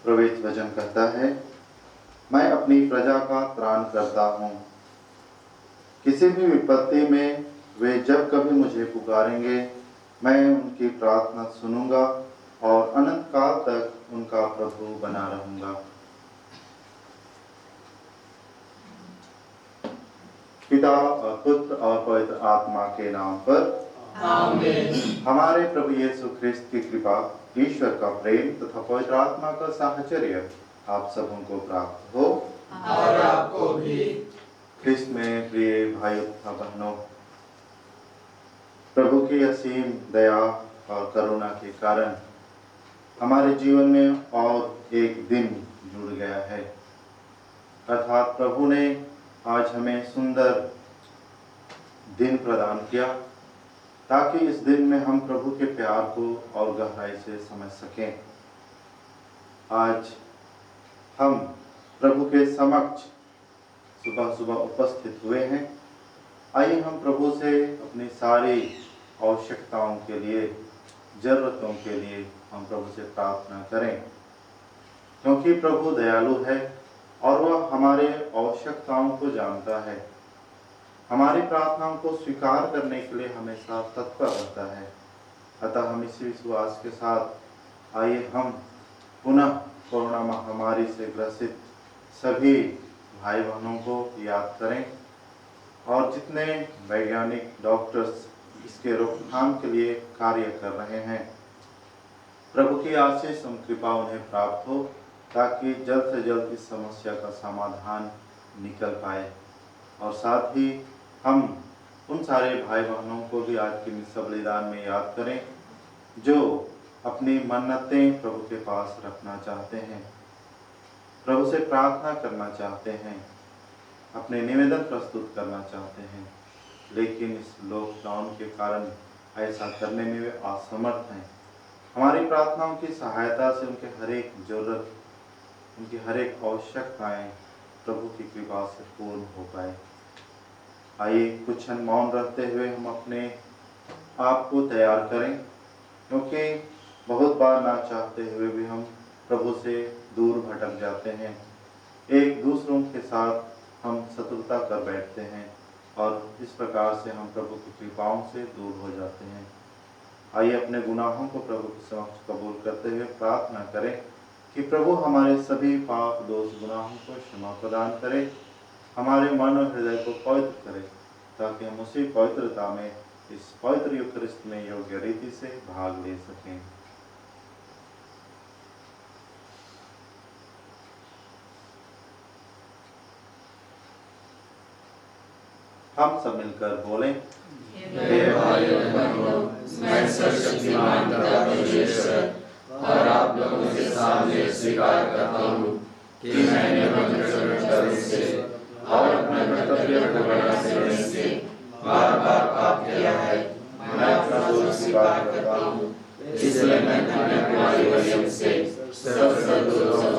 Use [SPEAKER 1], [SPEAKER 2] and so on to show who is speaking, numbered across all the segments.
[SPEAKER 1] पवित्र वचन कहता है, मैं अपनी प्रजा का त्राण करता हूँ। किसी भी विपत्ति में वे जब कभी मुझे पुकारेंगे, मैं उनकी प्रार्थना सुनूंगा और अनंत काल तक उनका प्रभु बना रहूंगा। पिता और पुत्र और पवित्र आत्मा के नाम पर
[SPEAKER 2] आमीन।
[SPEAKER 1] हमारे प्रभु यीशु ख्रिस्त की कृपा, ईश्वर का प्रेम तथा पवित्र आत्मा का साहचर्य आप सबों को प्राप्त हो
[SPEAKER 2] और आपको भी।
[SPEAKER 1] ख्रिस्त में प्रिय भाइयों तथा बहनों, प्रभु की असीम दया और करुणा के कारण हमारे जीवन में और एक दिन जुड़ गया है। अर्थात प्रभु ने आज हमें सुंदर दिन प्रदान किया ताकि इस दिन में हम प्रभु के प्यार को और गहराई से समझ सकें। आज हम प्रभु के समक्ष सुबह सुबह उपस्थित हुए हैं। आइए हम प्रभु से अपनी सारी आवश्यकताओं के लिए, जरूरतों के लिए हम प्रभु से प्रार्थना करें, क्योंकि प्रभु दयालु है और वह हमारे आवश्यकताओं को जानता है। हमारी प्रार्थनाओं को स्वीकार करने के लिए हमेशा तत्पर रहता है। अतः हम इसी विश्वास के साथ आइए हम पुनः कोरोना महामारी से ग्रसित सभी भाई बहनों को याद करें और जितने वैज्ञानिक डॉक्टर्स इसके रोकथाम के लिए कार्य कर रहे हैं, प्रभु की आशीष और कृपा उन्हें प्राप्त हो ताकि जल्द से जल्द इस समस्या का समाधान निकल पाए। और साथ ही हम उन सारे भाई बहनों को भी आज के निस्सब बलिदान में याद करें जो अपनी मन्नतें प्रभु के पास रखना चाहते हैं, प्रभु से प्रार्थना करना चाहते हैं, अपने निवेदन प्रस्तुत करना चाहते हैं, लेकिन इस लॉकडाउन के कारण ऐसा करने में वे असमर्थ हैं। हमारी प्रार्थनाओं की सहायता से उनके हर एक जरूरत, उनकी हर एक आवश्यकताएं प्रभु की कृपा से पूर्ण हो पाए। आइए कुछ क्षण मौन रहते हुए हम अपने आप को तैयार करें, क्योंकि बहुत बार ना चाहते हुए भी हम प्रभु से दूर भटक जाते हैं। एक दूसरों के साथ हम शत्रुता कर बैठते हैं और इस प्रकार से हम प्रभु की कृपाओं से दूर हो जाते हैं। आइए अपने गुनाहों को प्रभु के समक्ष कबूल करते हुए प्रार्थना करें कि प्रभु हमारे सभी पाप दोष गुनाहों को क्षमा प्रदान करे, हमारे मन और हृदय को पवित्र करे, ताकि हम उसी पवित्रता में, इस पवित्र यूखरिस्ट में योग्य रीति से भाग ले सकें। हम सब मिलकर बोलें,
[SPEAKER 2] हे भाइयों बहनों, मैं सर्वशक्तिमान पिता परमेश्वर और आप लोगों के सामने स्वीकार करता हूँ कि मैंने मंत्र से और अपने कर्तव्य को बढ़ाने से बार बार पाप किया है। मैं अपना दोष स्वीकार करता हूँ, इसलिए मैं तुम्हें तुम्हारी वजह से सब दोषों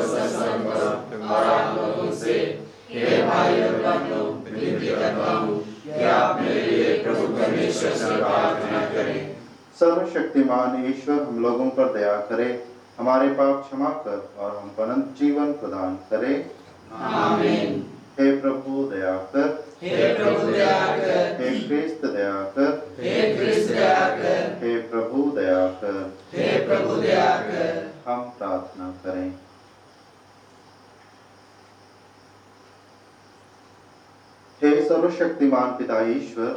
[SPEAKER 1] सर्वशक्तिमान ईश्वर हम लोगों पर दया करे, हमारे पाप क्षमा कर और हमको अनंत जीवन प्रदान करे।
[SPEAKER 2] आमीन।
[SPEAKER 1] हे प्रभु दया कर,
[SPEAKER 2] हे प्रभु दया कर,
[SPEAKER 1] हे क्रिस्त दया कर,
[SPEAKER 2] हे क्रिस्त दया कर,
[SPEAKER 1] हे प्रभु दया कर।
[SPEAKER 2] हे प्रभु दया कर।
[SPEAKER 1] हम प्रार्थना करें। हे सर्वशक्तिमान पिता ईश्वर,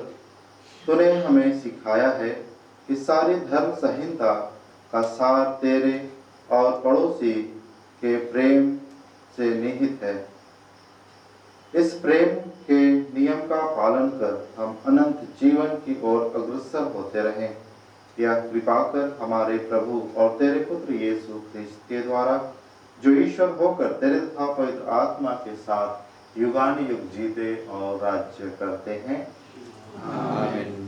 [SPEAKER 1] तूने हमें सिखाया है कि सारी धर्म संहिता का सार तेरे और पड़ोसी के प्रेम से निहित है। इस प्रेम के नियम का पालन कर हम अनंत जीवन की ओर अग्रसर होते रहें। यह कृपा कर हमारे प्रभु और तेरे पुत्र यीशु ख्रिस्त के द्वारा, जो ईश्वर होकर तेरे तथा पवित्र आत्मा के साथ युगानुयुग जीते और राज्य करते हैं।
[SPEAKER 2] आमीन।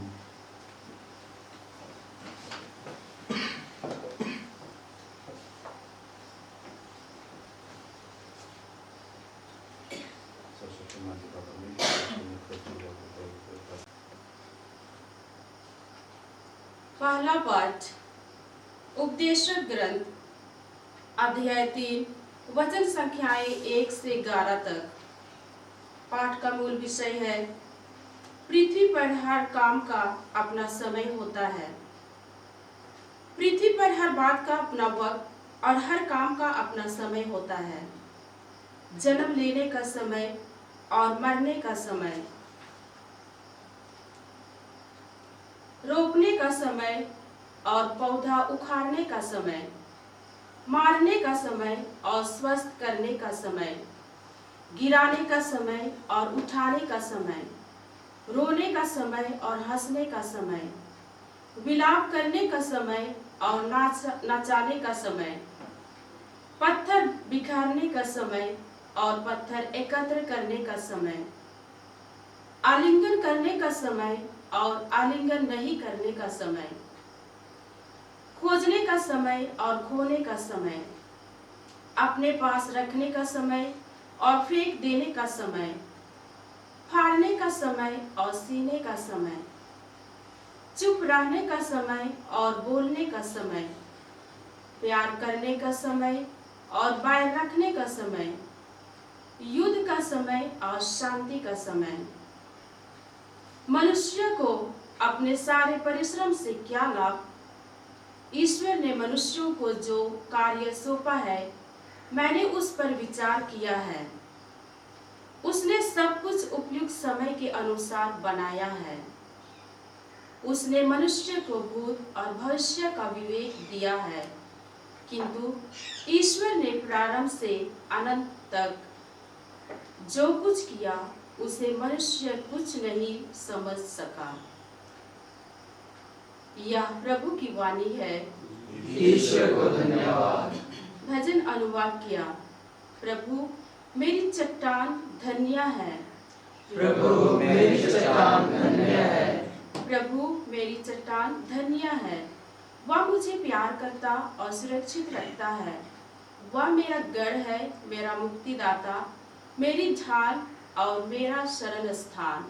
[SPEAKER 3] पहला पाठ उपदेशक ग्रंथ अध्याय 3 वचन संख्याएं 1 से 11 तक। पाठ का मूल विषय है पृथ्वी पर हर काम का अपना समय होता है। पृथ्वी पर हर बात का अपना वक्त और हर काम का अपना समय होता है। जन्म लेने का समय और मरने का समय, रोपने का समय और पौधा उखाड़ने का समय, मारने का समय और स्वस्थ करने का समय, गिराने का समय और उठाने का समय, रोने का समय और हंसने का समय, विलाप करने का समय और नाचाने का समय, पत्थर बिखारने का समय और पत्थर एकत्र करने का समय, आलिंगन करने का समय और आलिंगन नहीं करने का समय, खोजने का समय और खोने का समय, अपने पास रखने का समय और फेंक देने का समय, फाड़ने का समय और सीने का समय, चुप रहने का समय और बोलने का समय, प्यार करने का समय और बैर रखने का समय, युद्ध का समय और शांति का समय। मनुष्य को अपने सारे परिश्रम से क्या लाभ? ईश्वर ने मनुष्यों को जो कार्य सौंपा है, मैंने उस पर विचार किया है। उसने सब कुछ उपयुक्त समय के अनुसार बनाया है। उसने मनुष्य को भूत और भविष्य का विवेक दिया है, किंतु ईश्वर ने प्रारंभ से अनंत तक जो कुछ किया, उसे मनुष्य कुछ नहीं समझ सका। यह प्रभु की वाणी है।
[SPEAKER 2] ईश्वर को धन्यवाद।
[SPEAKER 3] भजन अनुवाद किया। प्रभु मेरी चट्टान धन्य है।
[SPEAKER 2] प्रभु मेरी चट्टान धन्य है।
[SPEAKER 3] प्रभु मेरी चट्टान धन्य है। वह मुझे प्यार करता और सुरक्षित रखता है। वह मेरा गढ़ है, मेरा मुक्तिदाता, मेरी ढाल और मेरा शरण स्थान।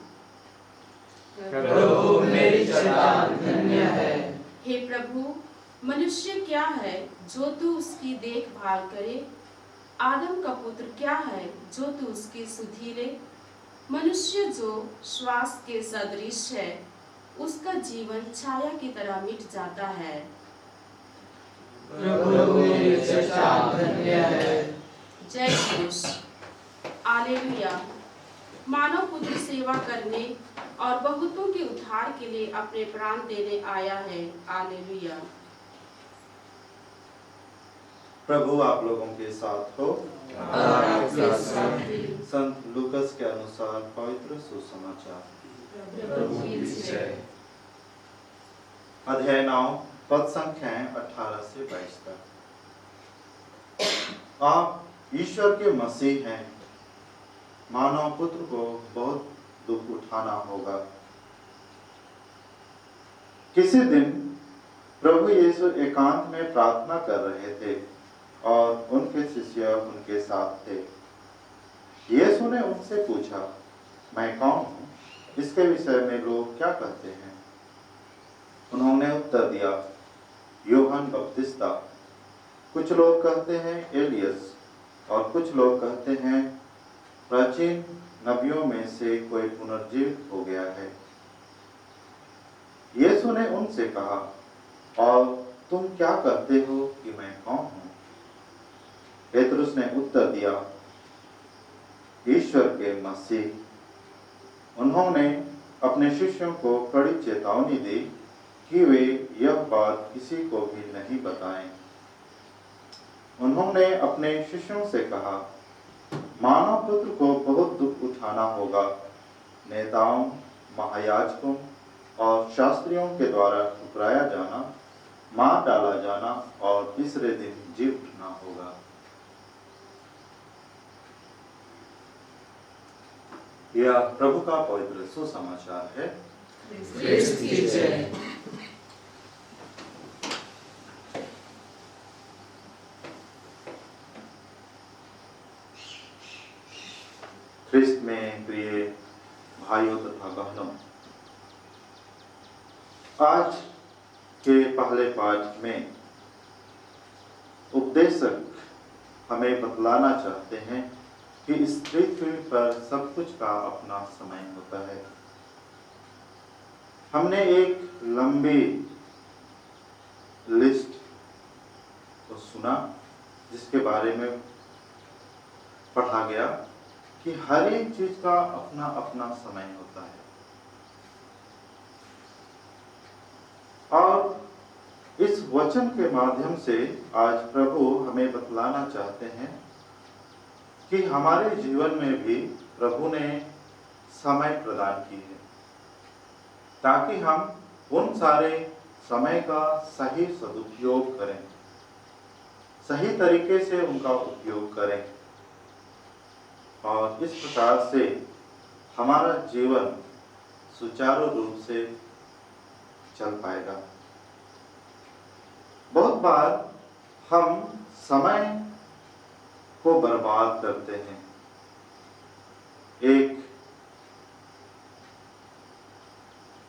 [SPEAKER 2] प्रभु मेरी चट्टान धन्य है।
[SPEAKER 3] हे प्रभु, मनुष्य क्या है जो तू उसकी देखभाल करे? आदम का पुत्र क्या है जो तू उसकी सुधि ले? मनुष्य जो श्वास के सदृश है, उसका जीवन छाया की तरह मिट जाता है।
[SPEAKER 2] प्रभु मेरी चट्टान धन्य है।
[SPEAKER 3] जय घोष। आलेलुया। मानव पुत्र सेवा करने और बहुतों के उद्धार के लिए अपने प्राण देने आया है। आलेलुया।
[SPEAKER 1] प्रभु आप लोगों के साथ हो।
[SPEAKER 2] और आपके साथ भी।
[SPEAKER 1] संत लूकस के अनुसार पवित्र सुसमाचार।
[SPEAKER 2] प्रभु की जय।
[SPEAKER 1] अध्याय 9 पद संख्याएं 18 से 22 तक। आप ईश्वर के मसीह हैं। मानव पुत्र को बहुत दुख उठाना होगा। किसी दिन प्रभु यीशु एकांत में प्रार्थना कर रहे थे और उनके शिष्य उनके साथ थे। यीशु ने उनसे पूछा, मैं कौन हूँ? इसके विषय में लोग क्या कहते हैं? उन्होंने उत्तर दिया, यूहन्ना बपतिस्ता, कुछ लोग कहते हैं एलियस और कुछ लोग कहते हैं प्राचीन नबियों में से कोई पुनर्जीवित हो गया है। यीशु ने उनसे कहा, और तुम क्या कहते हो कि मैं कौन हूं? पेतरुस ने उत्तर दिया, ईश्वर के मसीह। उन्होंने अपने शिष्यों को कड़ी चेतावनी दी कि वे यह बात किसी को भी नहीं बताएं। उन्होंने अपने शिष्यों से कहा, मानव पुत्र को बहुत दुख उठाना होगा, नेताओं, महायाजकों और शास्त्रियों के द्वारा ठुकराया जाना, मार डाला जाना और तीसरे दिन जी उठना होगा। यह प्रभु का पवित्र सुसमाचार है।
[SPEAKER 2] ख्रिस्त की जय।
[SPEAKER 1] ख्रिस्त में प्रिय भाइयों तथा बहनों, आज के पहले पाठ में उपदेशक हमें बतलाना चाहते हैं कि इस पृथ्वी पर सब कुछ का अपना समय होता है। हमने एक लंबी लिस्ट को सुना जिसके बारे में पढ़ा गया कि हर एक चीज का अपना अपना समय होता है। और इस वचन के माध्यम से आज प्रभु हमें बतलाना चाहते हैं कि हमारे जीवन में भी प्रभु ने समय प्रदान की है ताकि हम उन सारे समय का सही सदुपयोग करें, सही तरीके से उनका उपयोग करें और इस प्रकार से हमारा जीवन सुचारू रूप से चल पाएगा। बहुत बार हम समय को बर्बाद करते हैं। एक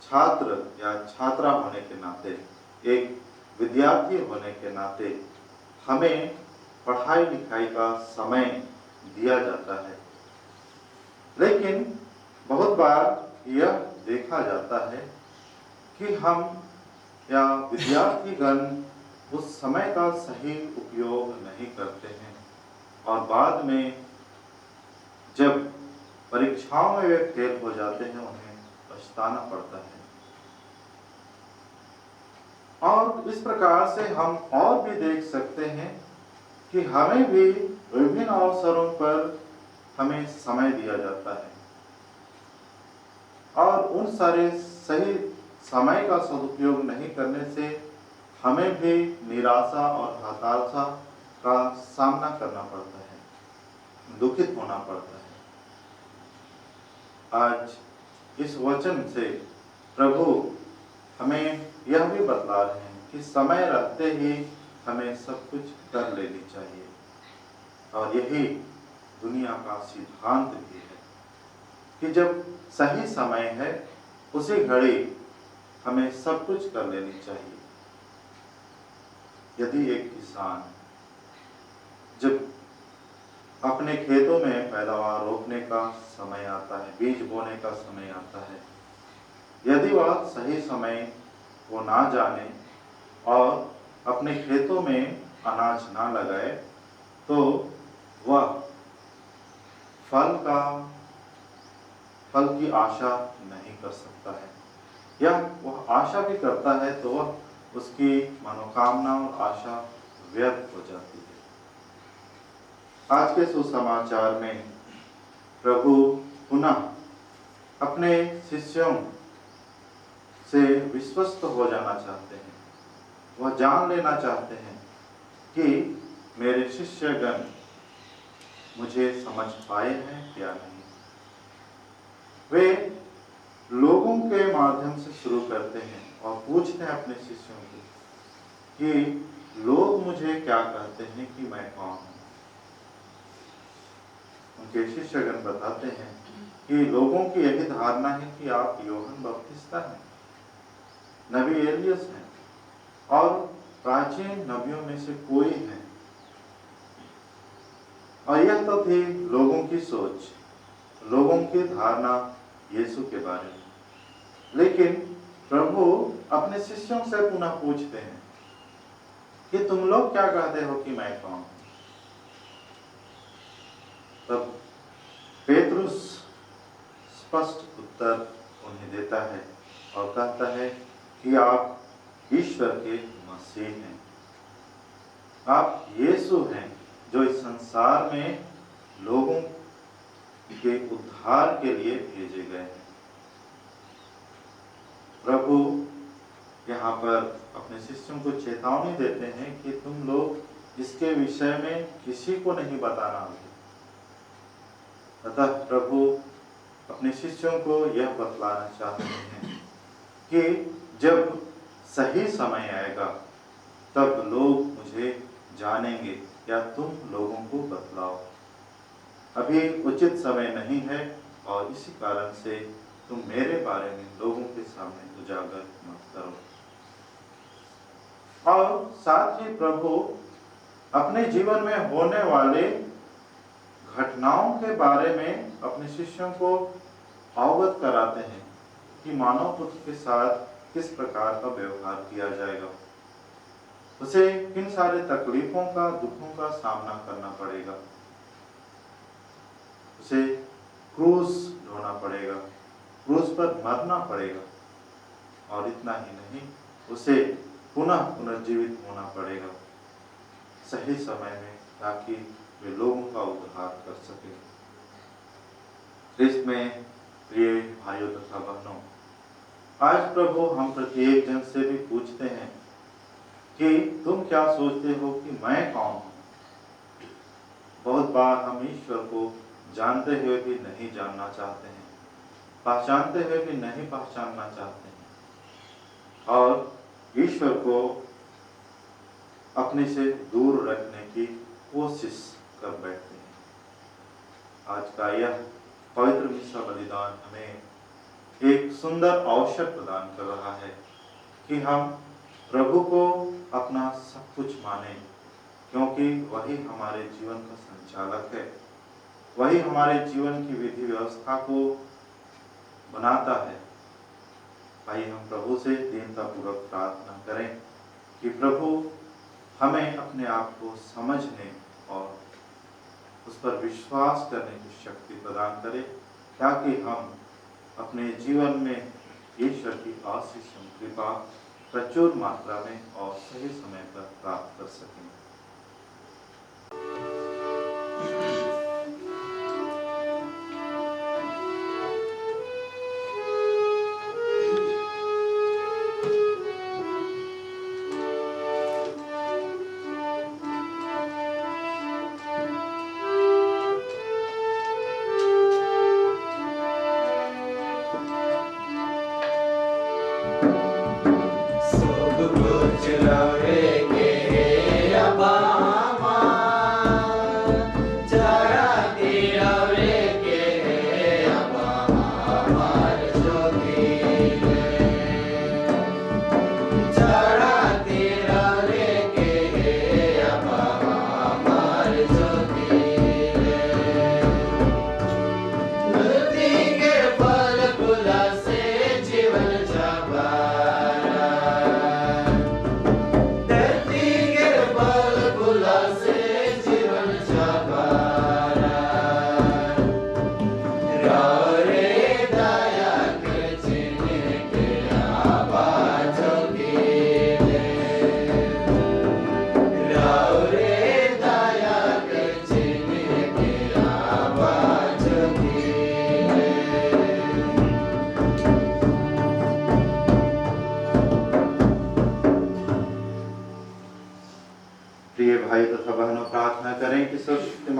[SPEAKER 1] छात्र या छात्रा होने के नाते, एक विद्यार्थी होने के नाते हमें पढ़ाई लिखाई का समय दिया जाता है, लेकिन बहुत बार यह देखा जाता है कि हम या विद्यार्थीगण उस समय का सही उपयोग नहीं करते हैं और बाद में जब परीक्षाओं में वे फेल हो जाते हैं उन्हें पछताना पड़ता है। और इस प्रकार से हम और भी देख सकते हैं कि हमें भी विभिन्न अवसरों पर हमें समय दिया जाता है और उन सारे सही समय का सदुपयोग नहीं करने से हमें भी निराशा और हताशा का सामना करना पड़ता है, दुखित होना पड़ता है। आज इस वचन से प्रभु हमें यह भी बतला रहे हैं कि समय रहते ही हमें सब कुछ कर लेनी चाहिए और यही दुनिया का सिद्धांत भी है कि जब सही समय है उसी घड़ी हमें सब कुछ कर लेनी चाहिए। यदि एक किसान जब अपने खेतों में पैदावार रोपने का समय आता है, बीज बोने का समय आता है, यदि वह सही समय वो ना जाने और अपने खेतों में अनाज ना लगाए तो वह फल की आशा नहीं कर सकता है, या वह आशा भी करता है तो वह उसकी मनोकामना और आशा व्यर्थ हो जाती है। आज के सुसमाचार में प्रभु पुनः अपने शिष्यों से विश्वस्त हो जाना चाहते हैं। वह जान लेना चाहते हैं कि मेरे शिष्यगण मुझे समझ पाए हैं या नहीं। वे लोगों के माध्यम से शुरू करते हैं और पूछते हैं अपने शिष्यों को कि लोग मुझे क्या कहते हैं कि मैं कौन हूँ। उनके शिष्यगण बताते हैं कि लोगों की यही धारणा है कि आप यूहन्ना बपतिस्ता हैं, नबी एलियस हैं और प्राचीन नबियों में से कोई है। और यह तो थी लोगों की सोच, लोगों की धारणा यीशु के बारे में। लेकिन प्रभु अपने शिष्यों से पुनः पूछते हैं कि तुम लोग क्या कहते हो कि मैं कौन हूं? तब पेतरुस स्पष्ट उत्तर उन्हें देता है और कहता है कि आप ईश्वर के मसीह हैं, आप यीशु हैं जो इस संसार में लोगों के उद्धार के लिए भेजे गए हैं। प्रभु यहाँ पर अपने शिष्यों को चेतावनी देते हैं कि तुम लोग इसके विषय में किसी को नहीं बताना। अतः प्रभु अपने शिष्यों को यह बतलाना चाहते हैं कि जब सही समय आएगा तब लोग मुझे जानेंगे, या तुम लोगों को बतलाओ। अभी उचित समय नहीं है और इसी कारण से तुम मेरे बारे में लोगों के सामने उजागर मत करो। और साथ ही प्रभु अपने जीवन में होने वाले घटनाओं के बारे में अपने शिष्यों को अवगत कराते हैं कि मानव पुत्र के साथ किस प्रकार का व्यवहार किया जाएगा, उसे किन सारे तकलीफों का, दुखों का सामना करना पड़ेगा, उसे क्रूस ढोना पड़ेगा, क्रूस पर मरना पड़ेगा, और इतना ही नहीं, उसे पुनः पुनर्जीवित होना पड़ेगा सही समय में, ताकि वे लोगों का उद्धार कर सके। ख्रिस्त में प्रिय भाइयों तथा बहनों, आज प्रभु हम प्रत्येक जन से भी पूछते हैं कि तुम क्या सोचते हो कि मैं कौन हूं? बहुत बार हम ईश्वर को जानते हुए भी नहीं जानना चाहते हैं, पहचानते हुए भी नहीं पहचानना चाहते हैं, और ईश्वर को अपने से दूर रखने की कोशिश कर बैठते हैं। आज का यह पवित्र मिसा बलिदान हमें एक सुंदर अवसर प्रदान कर रहा है कि हम प्रभु को अपना सब कुछ माने, क्योंकि वही हमारे जीवन का संचालक है, वही हमारे जीवन की विधि व्यवस्था को बनाता है। भाई हम प्रभु से दीनतापूर्वक प्रार्थना करें कि प्रभु हमें अपने आप को समझने और उस पर विश्वास करने की शक्ति प्रदान करे, ताकि हम अपने जीवन में ईश्वर की आशीष कृपा प्रचुर मात्रा में और सही समय पर प्राप्त कर सकें।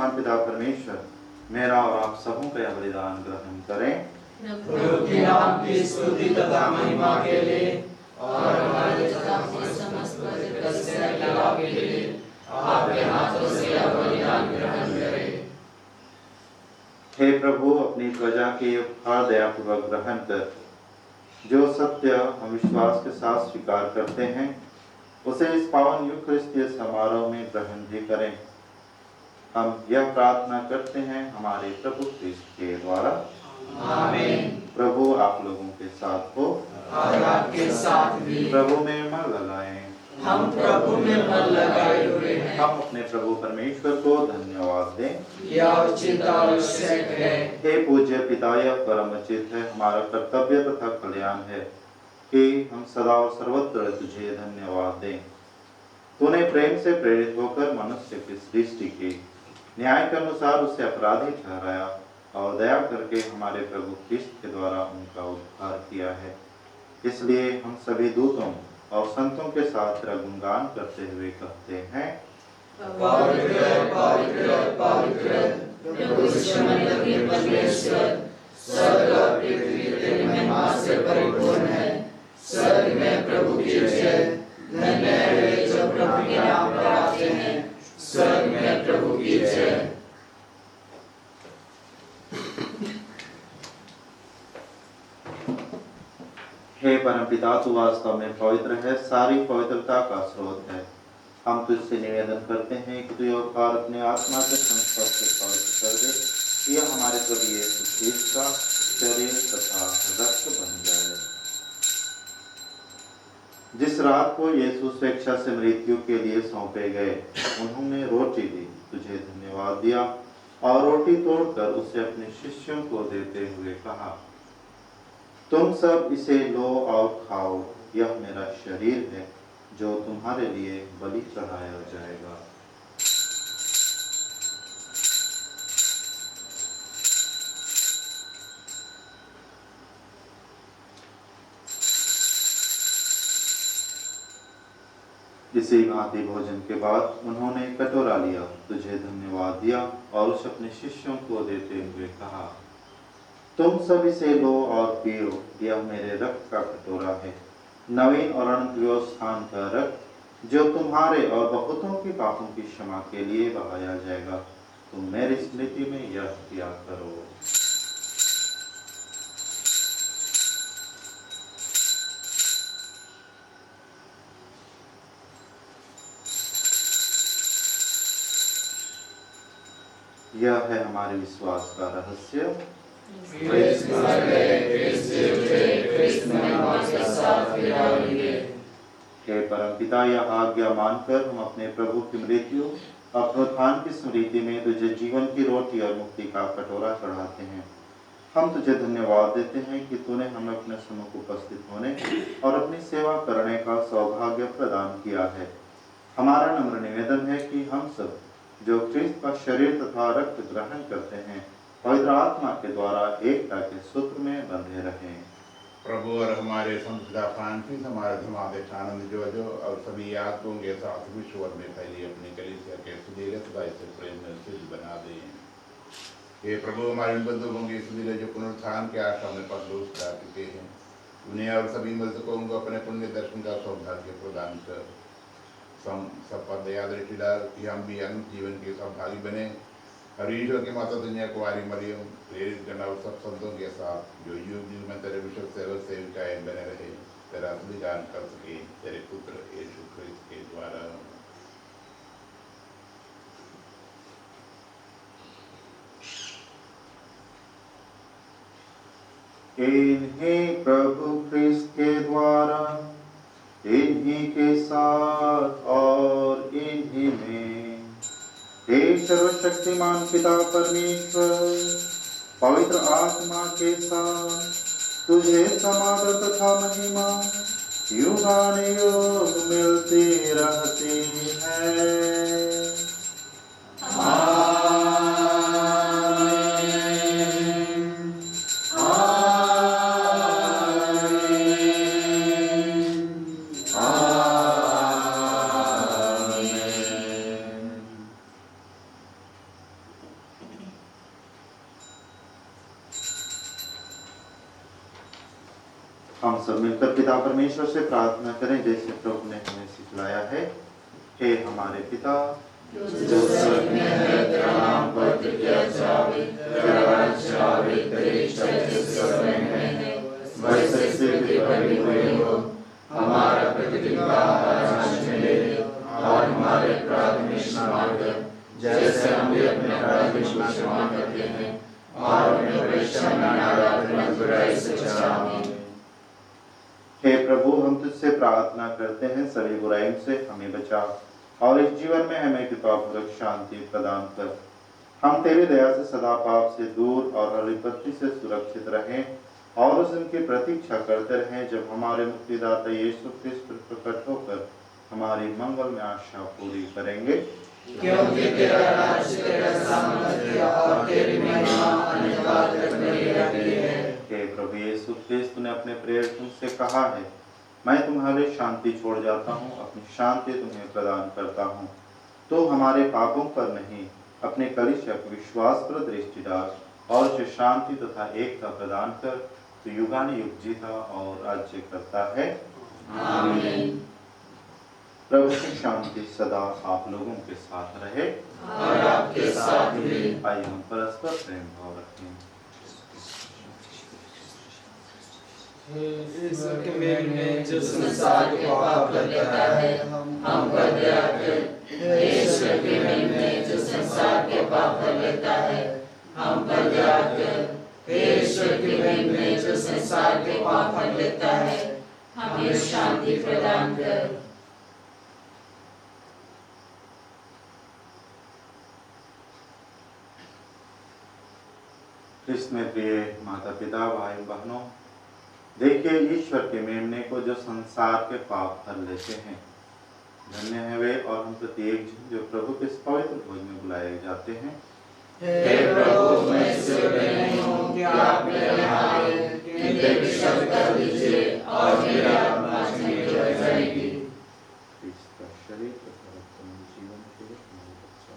[SPEAKER 1] पिता परमेश्वर मेरा और आप सबों का यह बलिदान ग्रहण करें,
[SPEAKER 2] प्रभु के नाम की स्तुति तथा महिमा के लिए और हमारे समस्त पवित्र सेवा के लिए आपके हाथों से यह बलिदान ग्रहण करें।
[SPEAKER 1] हे प्रभु, अपनी प्रजा के उपहार दयापूर्वक ग्रहण कर जो सत्य हम विश्वास के साथ स्वीकार करते हैं, उसे इस पावन यूखरिस्तीय समारोह में ग्रहण भी करें। हम यह प्रार्थना करते हैं हमारे प्रभु क्रिस्त के द्वारा।
[SPEAKER 2] आमीन।
[SPEAKER 1] प्रभु आप लोगों के साथ हो
[SPEAKER 2] और आपके साथ भी।
[SPEAKER 1] प्रभु में मन लगाएं।
[SPEAKER 2] हम प्रभु में मन लगाए हुए हैं।
[SPEAKER 1] हम अपने प्रभु परमेश्वर को धन्यवाद दें।
[SPEAKER 2] यह उचित आवश्यक है।
[SPEAKER 1] हे पूज्य पिता, यह परम उचित है, हमारा कर्तव्य तथा कल्याण है कि हम सदा और सर्वत्र तुझे धन्यवाद दें। तूने प्रेम से प्रेरित होकर मनुष्य की सृष्टि की, न्याय के अनुसार उसे अपराधी ठहराया और दया करके हमारे प्रभु ख्रिस्त के द्वारा उनका उद्धार किया है। इसलिए हम सभी दूतों और संतों के साथ तेरा गुणगान करते हुए कहते हैं,
[SPEAKER 2] पवित्र पवित्र पवित्र प्रभु सर्वशक्तिमान के परमेश्वर, स्वर्ग और पृथ्वी तेरी महिमा से परिपूर्ण है। स्वर्ग में प्रभु की जय। धन्य है वे जो प्रभु के नाम पर आते हैं। स्वर्ग में प्रभु की जय।
[SPEAKER 1] हे परमपिता, तू वास्तव में पवित्र है, सारी पवित्रता का स्रोत है। हम तुझसे निवेदन करते हैं कि तू यह उपकार अपने आत्मा के संस्पर्श से पवित्र कर दे, यह हमारे प्रभु यीशु ख्रिस्त का शरीर तथा रक्त बन जाए। जिस रात को यीशु स्वेच्छा से मृत्यु के लिए सौंपे गए, उन्होंने रोटी ली, तुझे धन्यवाद दिया और रोटी तोड़कर उसे अपने शिष्यों को देते हुए कहा, तुम सब इसे लो और खाओ, यह मेरा शरीर है जो तुम्हारे लिए बलि चढ़ाया जाएगा। इसी भांति भोजन के बाद उन्होंने कटोरा लिया, तुझे धन्यवाद दिया और उसे अपने शिष्यों को देते हुए कहा, तुम सब इसे लो और पियो, यह मेरे रक्त का कटोरा है, नवीन और अनंत व्यवस्थान का रक्त जो तुम्हारे और बहुतों के पापों की क्षमा के लिए बहाया जाएगा। तुम मेरी स्मृति में यह किया करो। यह है हमारे विश्वास का रहस्य। हे परमपिता, यह आज्ञा मानकर हम अपने प्रभु की मृत्यु और पुनरुत्थान की स्मृति में तुझे जीवन की रोटी और मुक्ति का कटोरा चढ़ाते हैं। हम तुझे धन्यवाद देते हैं कि तूने हमें अपने सम्मुख उपस्थित होने और अपनी सेवा करने का सौभाग्य प्रदान किया है। हमारा नम्र निवेदन है कि हम सब जो ख्रिस्त का शरीर तथा रक्त ग्रहण करते हैं, पवित्र आत्मा के द्वारा एकता के सूत्र में बंधे रहें।
[SPEAKER 4] प्रभु और हमारे संतदा फ्रांसिस, हमारे धर्माध्यक्ष आनंद जो और सभी आत्माओं के साथ विश्व में फैली अपनी कलीसिया के सुधीर सदा से प्रेम में सिद्ध बना दें। हे प्रभु, हमारे बंधुओं के सुधीर जो पुनरुत्थान के आशा में परलोक जा चुके हैं, उन्हें और सभी मृतकों को अपने पुण्य दर्शन का सौभाग्य प्रदान कर सब पर दया दृष्टि डाल कि हम भी अनंत जीवन के सौभागी बने। और ईश्वर की माता दुनिया कुमारी मरियम, प्रेरित गण और सब संतों के साथ जो युग युग में तेरे विश्व सेवक सेविकाएं बने रहे, तेरा असली गान कर सके तेरे पुत्र यीशु ख्रिस्त के द्वारा।
[SPEAKER 1] इन्हीं प्रभु ख्रिस्त के द्वारा, इन्हीं के साथ और इन्हीं में हे सर्वशक्तिमान पिता परमेश्वर, पवित्र आत्मा के साथ तुझे समादर तथा महिमा युगानुयुग मिलती रहती है। हम सब मिलकर पिता परमेश्वर से प्रार्थना करें जैसे प्रभु ने हमें सिखलाया है। हे हमारे पिता
[SPEAKER 2] जो स्वर्ग में है, तेरा नाम पवित्र किया जावे, तेरा राज्य आवे, तेरी इच्छा जैसे स्वर्ग में है वैसे पृथ्वी पर भी हुई हो। हमारा प्रतिदिन का आहार आज हमें क्षमा करते हैं और उन्हें परीक्षा में न डालना, बुराई से बचाओ।
[SPEAKER 1] हे प्रभु, हम तुझसे प्रार्थना करते हैं, सभी बुराइयों से हमें बचा और इस जीवन में हमें कृपापूर्वक शांति प्रदान कर। हम तेरी दया से सदा पाप से दूर और हर विपत्ति से सुरक्षित रहें और उस दिन की प्रतीक्षा करते रहें जब हमारे मुक्तिदाता यीशु क्रिस्त प्रकट होकर हमारी मंगल में आशा पूरी करेंगे।
[SPEAKER 2] क्योंकि तेरा राज्य, तेरा सामर्थ्य और तेरी महिमा अनंतकाल तक बनी रहती है।
[SPEAKER 1] हे प्रभु यीशु क्रिस्त ने अपने प्रेरितों से कहा है, मैं तुम्हारे शांति छोड़ जाता हूँ, अपनी शांति तुम्हें प्रदान करता हूँ। तो हमारे पापों पर नहीं, अपने कलीसिया को विश्वास पर दृष्टि डाल और उसे शांति तथा एकता प्रदान कर, तो युगानुयुग जीता और राज्य करता है।
[SPEAKER 2] आमीन।
[SPEAKER 1] प्रभु की शांति सदा आप लोगों के साथ रहे
[SPEAKER 2] और आपके साथ भी।
[SPEAKER 1] आइए हम परस्पर प्रेम भाव रखें।
[SPEAKER 2] ईश्वर के मेल में जो संसार के पाप कर देता है, हम पर दया कर। ईश्वर के मेल में जो संसार के पाप कर लेता है, हम पर दया कर। ईश्वर के मेल में जो संसार के पाप कर लेता है, हमें शांति प्रदान कर।
[SPEAKER 1] कृष्ण में प्रिय माता पिता भाई बहनों, देखिए ईश्वर के मेमने को जो संसार के पाप हर लेते हैं। धन्य है वे और हम प्रत्येक जो प्रभु के इस पवित्र भोज में बुलाए जाते हैं।
[SPEAKER 2] हे प्रभु, मैं इस योग्य नहीं हूँ कि आप मेरे यहाँ आए, किंतु एक शब्द कह दीजिए और मेरी आत्मा चंगी हो जाएगी।
[SPEAKER 1] इसका शरीर तथा रक्त में जीवन के लिए हमारी रक्षा।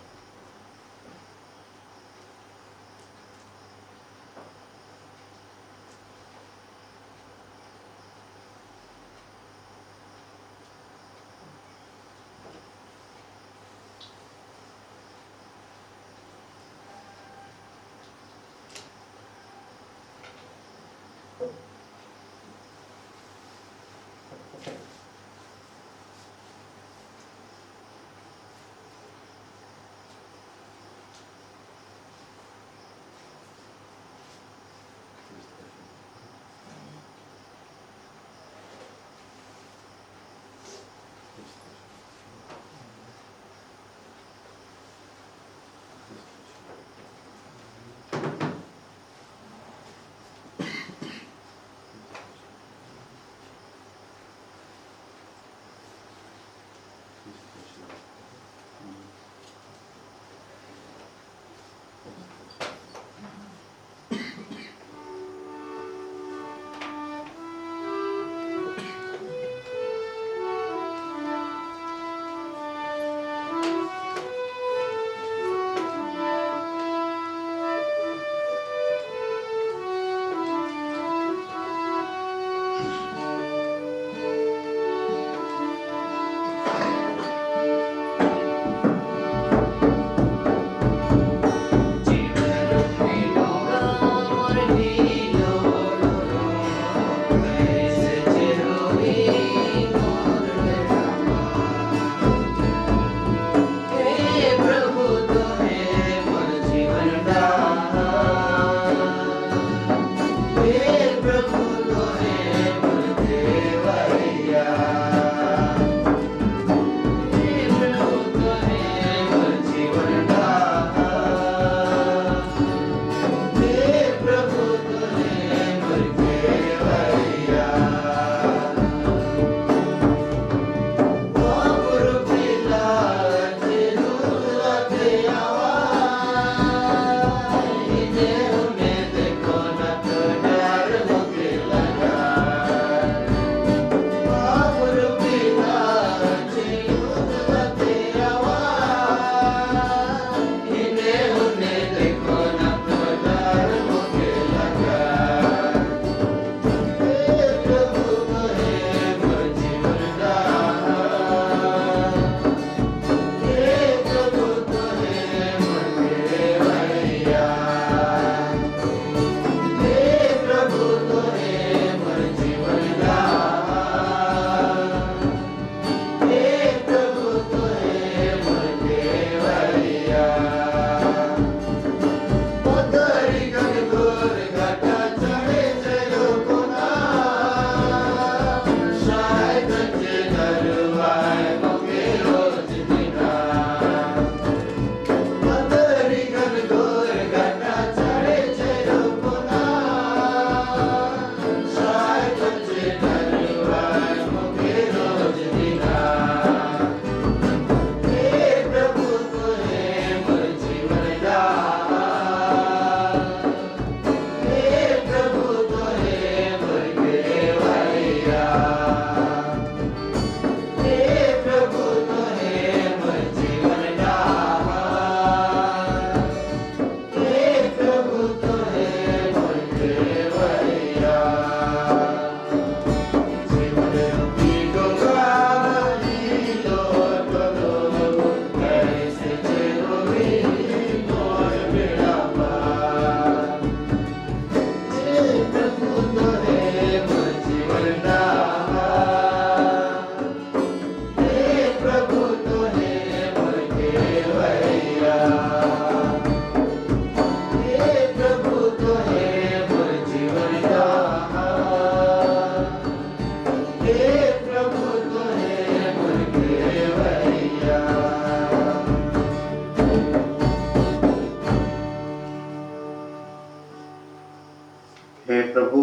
[SPEAKER 1] हे प्रभु,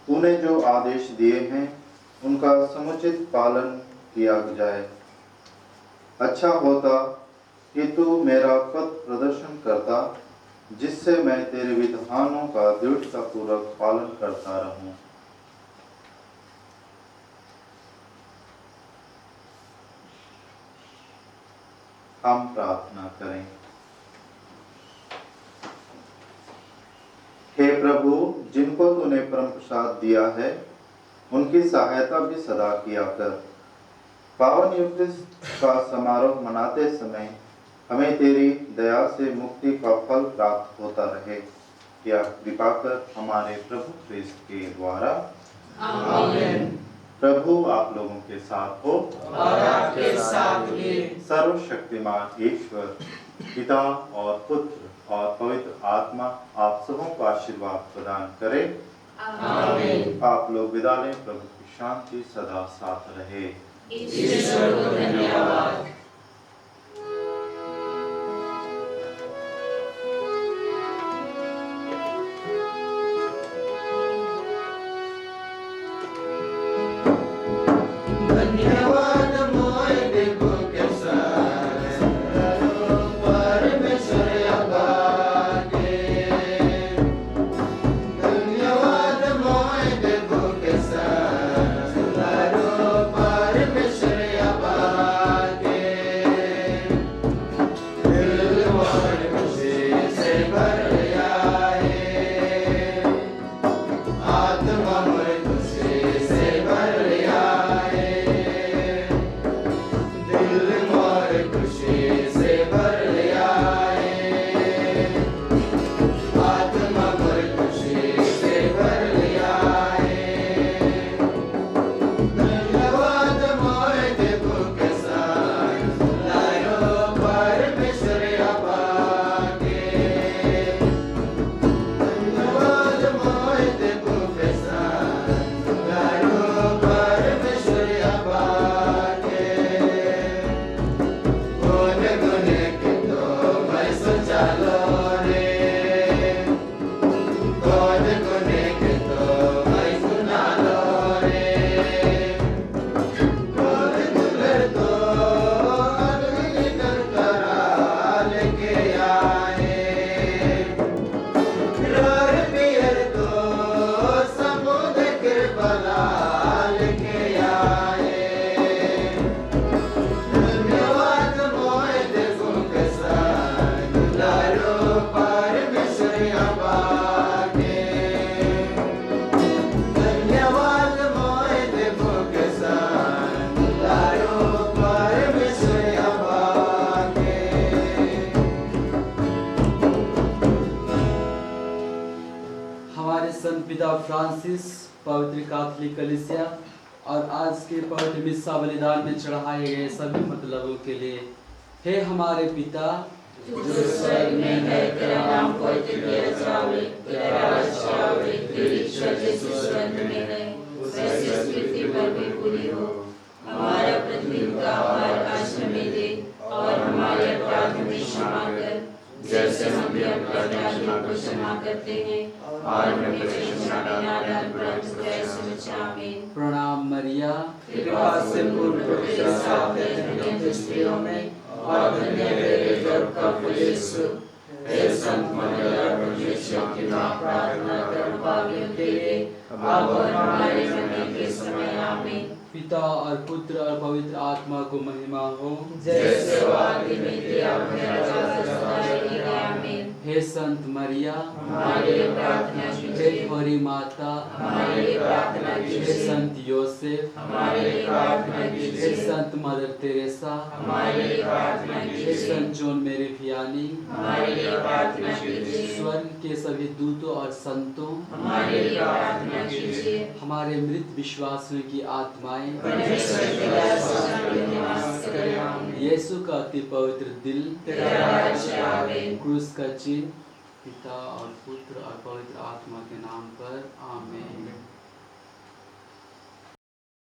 [SPEAKER 1] तूने जो आदेश दिए हैं उनका समुचित पालन किया जाए। अच्छा होता कि तू मेरा पथ प्रदर्शन करता, जिससे मैं तेरे विधानों का दृढ़तापूर्वक पालन करता रहूं। हम प्रार्थना करें। हे प्रभु, जिनको तूने परम प्रसाद दिया है उनकी सहायता भी सदा किया कर। पावन युक्तिस्ट का समारोह मनाते समय हमें तेरी दया से मुक्ति का फल प्राप्त होता रहे। यह कृपा कर हमारे प्रभु क्रिस्त के द्वारा।
[SPEAKER 2] आमीन।
[SPEAKER 1] प्रभु आप लोगों के साथ हो
[SPEAKER 2] और आपके साथ भी।
[SPEAKER 1] सर्वशक्तिमान ईश्वर पिता और पुत्र और पवित्र आत्मा आप सबों को आशीर्वाद प्रदान करे।
[SPEAKER 2] आमीन।
[SPEAKER 1] आप लोग विदा लें। प्रभु की शांति सदा साथ रहे।
[SPEAKER 2] ईश्वर को धन्यवाद। धन्यवाद मोय देवो के साथ परमेश्वर अभागे। धन्यवाद मोय देवो के साथ परमेश्वर अभागे। दिल मोर खुशी से भर आए, आत्मा मोर खुशी से भर आए। दिल मोर खुशी से भर आए, आत्मा मोर खुशी से भर आए। धन्यवाद मोर देवो के साथ लायो परमेश्वर अभागे। धन्यवाद मोर देवो के साथ लायो परमेश्वर अभागे। गुण गुण के तो मैं सोचालो रे, गुण गुण के तो मैं सुनालो रे। गुण गुण तो अग्नि करकरा लेके आए, रोर पियर तो समुद्र के बला लेके आए। धन्यवाद मोय देवो के साथ लायो परमेश्वर अभागे। धन्यवाद मोय देवो के साथ लायो परमेश्वर अभागे।
[SPEAKER 5] हमारे संत पिता फ्रांसिस, पवित्र कैथोलिक कलीसिया और आज के पवित्र मिस्सा बलिदान में चढ़ाए गए सभी मतलबों के लिए, हे हमारे पिता
[SPEAKER 2] जो स्वर्ग में है, तेरा नाम पवित्र किया जावे, तेरा राज्य आवे, तेरी इच्छा जैसे स्वर्ग में है वैसे इस पृथ्वी पर भी पूरी हो। हमारा प्रतिदिन का आहार आज हमें दे, और हमारे अपराध हमें क्षमा कर, जैसे हम भी अपराधियों को क्षमा करते हैं, और हमें परीक्षा में न डाल परंतु बुराई से बचा। आमीन।
[SPEAKER 5] प्रणाम मरिया,
[SPEAKER 2] कृपा से पूर्ण प्रभु तेरे साथ है, धन्य तू स्त्रियों में और धन्य तेरे गर्भ का फल यीशु। हे संत मरिया, परमेश्वर की मां, प्रार्थना कर पापियों के लिए अब और हमारे मरने के समय। आमीन।
[SPEAKER 5] पिता और पुत्र और पवित्र आत्मा को महिमा हो,
[SPEAKER 2] जैसे वो आदि में थी, अब हमेशा सदा रहेगी। आमीन।
[SPEAKER 5] हे संत मरिया,
[SPEAKER 2] हमारे लिए प्रार्थना
[SPEAKER 5] हे
[SPEAKER 2] कीजिए,
[SPEAKER 5] थोरी माता,
[SPEAKER 2] हमारे लिए प्रार्थना
[SPEAKER 5] हे
[SPEAKER 2] कीजिए,
[SPEAKER 5] संत योसेफ,
[SPEAKER 2] हमारे लिए प्रार्थना
[SPEAKER 5] हे
[SPEAKER 2] कीजिए,
[SPEAKER 5] संत मदर तेरेसा,
[SPEAKER 2] हमारे लिए प्रार्थना
[SPEAKER 5] हे
[SPEAKER 2] कीजिए,
[SPEAKER 5] संत जॉन मेरी फियानी,
[SPEAKER 2] हमारे लिए प्रार्थना कीजिए,
[SPEAKER 5] स्वर्ग के सभी दूतों और संतों,
[SPEAKER 2] हमारे लिए प्रार्थना कीजिए।
[SPEAKER 5] हमारे मृत विश्वासियों की आत्माएं,
[SPEAKER 2] परमेश्वर के दास में निवास करें। आमीन।
[SPEAKER 5] यीशु का अति पवित्र दिल,
[SPEAKER 2] तेरा राज्य आवे।
[SPEAKER 5] क्रूस का चिन्ह, पिता और पुत्र और पवित्र आत्मा के नाम पर। आमीन।